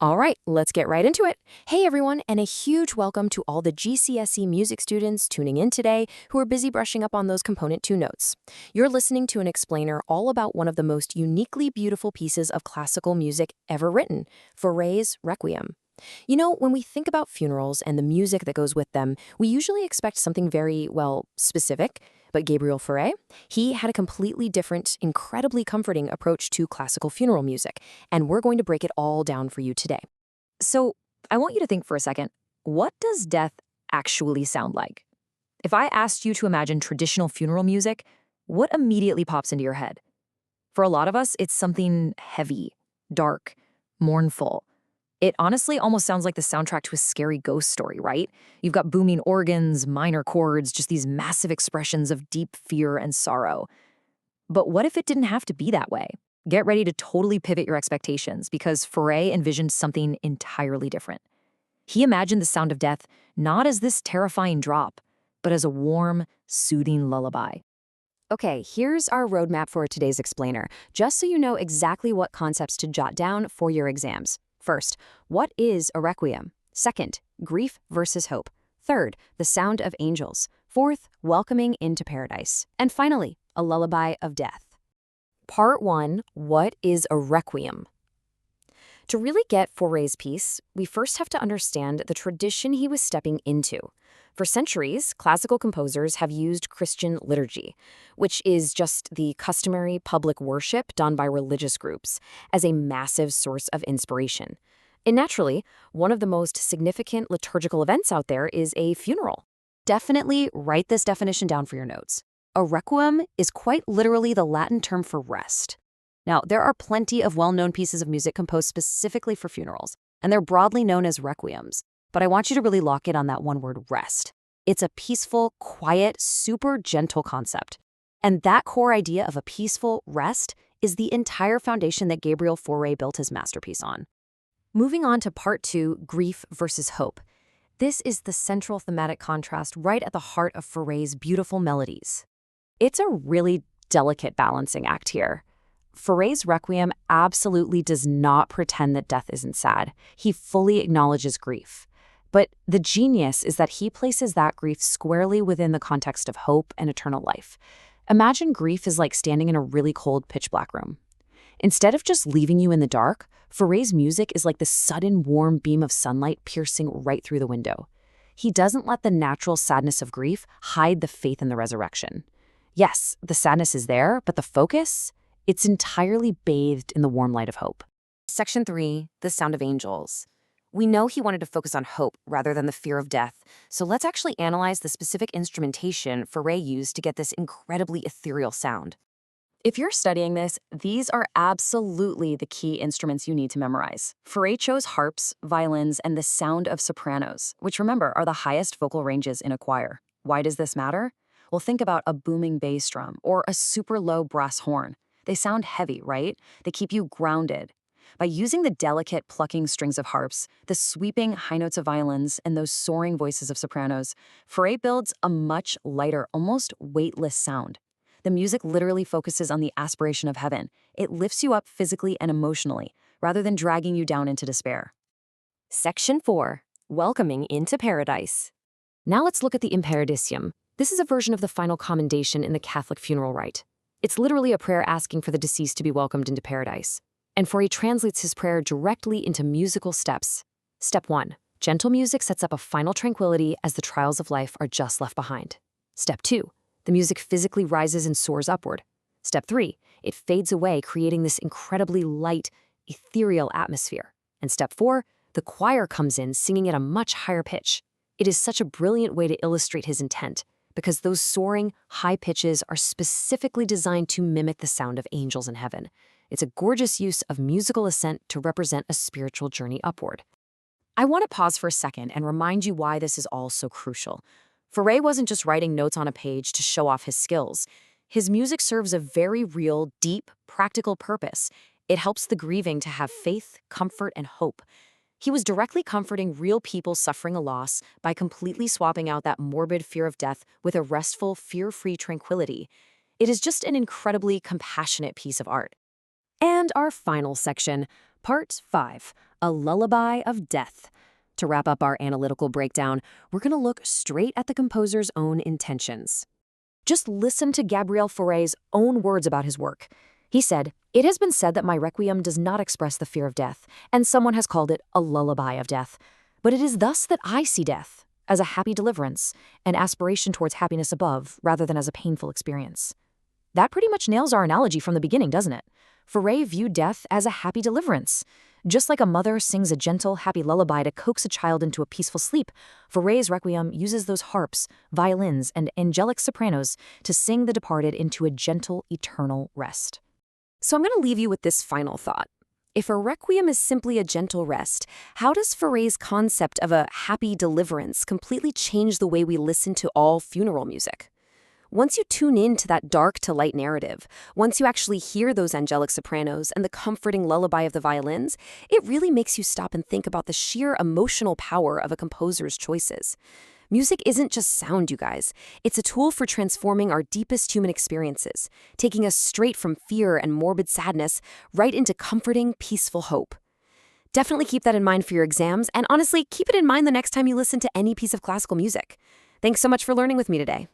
All right, let's get right into it. Hey everyone, and a huge welcome to all the GCSE music students tuning in today who are busy brushing up on those component 2 notes. You're listening to an explainer all about one of the most uniquely beautiful pieces of classical music ever written, Faurés' Requiem. You know, when we think about funerals and the music that goes with them, we usually expect something very, well, specific. But Gabriel Fauré, he had a completely different, incredibly comforting approach to classical funeral music, and we're going to break it all down for you today. So, I want you to think for a second, what does death actually sound like? If I asked you to imagine traditional funeral music, what immediately pops into your head? For a lot of us, it's something heavy, dark, mournful. It honestly almost sounds like the soundtrack to a scary ghost story, right? You've got booming organs, minor chords, just these massive expressions of deep fear and sorrow. But what if it didn't have to be that way? Get ready to totally pivot your expectations because Fauré envisioned something entirely different. He imagined the sound of death not as this terrifying drop, but as a warm, soothing lullaby. Okay, here's our roadmap for today's explainer, just so you know exactly what concepts to jot down for your exams. First, what is a requiem? Second, grief versus hope. Third, the sound of angels. Fourth, welcoming into paradise. And finally, a lullaby of death. Part 1, what is a requiem? To really get Fauré's piece, we first have to understand the tradition he was stepping into. For centuries, classical composers have used Christian liturgy, which is just the customary public worship done by religious groups, as a massive source of inspiration. And naturally, one of the most significant liturgical events out there is a funeral. Definitely write this definition down for your notes. A requiem is quite literally the Latin term for rest. Now, there are plenty of well-known pieces of music composed specifically for funerals, and they're broadly known as requiems. But I want you to really lock in on that one word, rest. It's a peaceful, quiet, super gentle concept. And that core idea of a peaceful rest is the entire foundation that Gabriel Fauré built his masterpiece on. Moving on to part 2, grief versus hope. This is the central thematic contrast right at the heart of Fauré's beautiful melodies. It's a really delicate balancing act here. Fauré's Requiem absolutely does not pretend that death isn't sad. He fully acknowledges grief. But the genius is that he places that grief squarely within the context of hope and eternal life. Imagine grief is like standing in a really cold, pitch-black room. Instead of just leaving you in the dark, Fauré's music is like the sudden warm beam of sunlight piercing right through the window. He doesn't let the natural sadness of grief hide the faith in the resurrection. Yes, the sadness is there, but the focus? It's entirely bathed in the warm light of hope. Section 3, the sound of angels. We know he wanted to focus on hope rather than the fear of death, so let's actually analyze the specific instrumentation Fauré used to get this incredibly ethereal sound. If you're studying this, these are absolutely the key instruments you need to memorize. Fauré chose harps, violins, and the sound of sopranos, which remember are the highest vocal ranges in a choir. Why does this matter? Well, think about a booming bass drum or a super low brass horn. They sound heavy, right? They keep you grounded. By using the delicate plucking strings of harps, the sweeping high notes of violins, and those soaring voices of sopranos, Fauré builds a much lighter, almost weightless sound. The music literally focuses on the aspiration of heaven. It lifts you up physically and emotionally, rather than dragging you down into despair. Section 4, welcoming into paradise. Now let's look at the Imperadicium. This is a version of the final commendation in the Catholic funeral rite. It's literally a prayer asking for the deceased to be welcomed into paradise. And Fauré translates his prayer directly into musical steps. Step 1, gentle music sets up a final tranquility as the trials of life are just left behind. Step 2, the music physically rises and soars upward. Step 3, it fades away, creating this incredibly light, ethereal atmosphere. And step 4, the choir comes in singing at a much higher pitch. It is such a brilliant way to illustrate his intent, because those soaring, high pitches are specifically designed to mimic the sound of angels in heaven. It's a gorgeous use of musical ascent to represent a spiritual journey upward. I want to pause for a second and remind you why this is all so crucial. Fauré wasn't just writing notes on a page to show off his skills. His music serves a very real, deep, practical purpose. It helps the grieving to have faith, comfort, and hope. He was directly comforting real people suffering a loss by completely swapping out that morbid fear of death with a restful, fear-free tranquility. It is just an incredibly compassionate piece of art. And our final section, Part 5, A Lullaby of Death. To wrap up our analytical breakdown, we're going to look straight at the composer's own intentions. Just listen to Gabriel Faurés' own words about his work. He said, "It has been said that my Requiem does not express the fear of death, and someone has called it a lullaby of death. But it is thus that I see death, as a happy deliverance, an aspiration towards happiness above, rather than as a painful experience." That pretty much nails our analogy from the beginning, doesn't it? Faurés viewed death as a happy deliverance. Just like a mother sings a gentle, happy lullaby to coax a child into a peaceful sleep, Faurés' Requiem uses those harps, violins, and angelic sopranos to sing the departed into a gentle, eternal rest. So I'm going to leave you with this final thought. If a requiem is simply a gentle rest, how does Faurés' concept of a happy deliverance completely change the way we listen to all funeral music? Once you tune in to that dark to light narrative, once you actually hear those angelic sopranos and the comforting lullaby of the violins, it really makes you stop and think about the sheer emotional power of a composer's choices. Music isn't just sound, you guys. It's a tool for transforming our deepest human experiences, taking us straight from fear and morbid sadness right into comforting, peaceful hope. Definitely keep that in mind for your exams, and honestly, keep it in mind the next time you listen to any piece of classical music. Thanks so much for learning with me today.